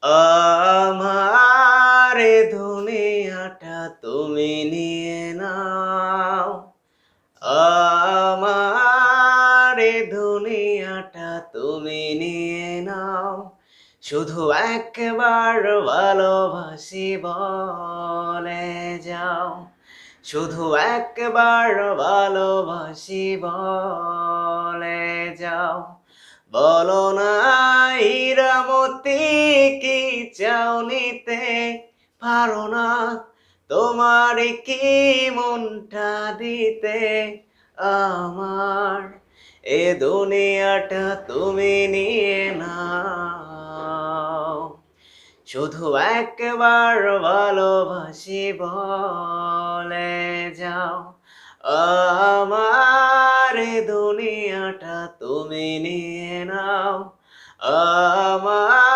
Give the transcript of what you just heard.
আমার এ দুনিয়াটা তুমি নিয়ে নাও, আমার এ দুনিয়াটা তুমি নিয়ে নাও, শুধু একবার ভালোবাসি বলে যাও, শুধু একবার ভালোবাসি বলে যাও। বলো না হীরামতি কি চাও নিতে পারো না, তোমার কি মনটা দিতে আমার, এ দুনিয়াটা তুমি নিয়ে নাও, শুধু একবার ভালোবাসি বলে যাও। আমার এ দুনিয়াটা তুমি নিয়ে নাও, আমার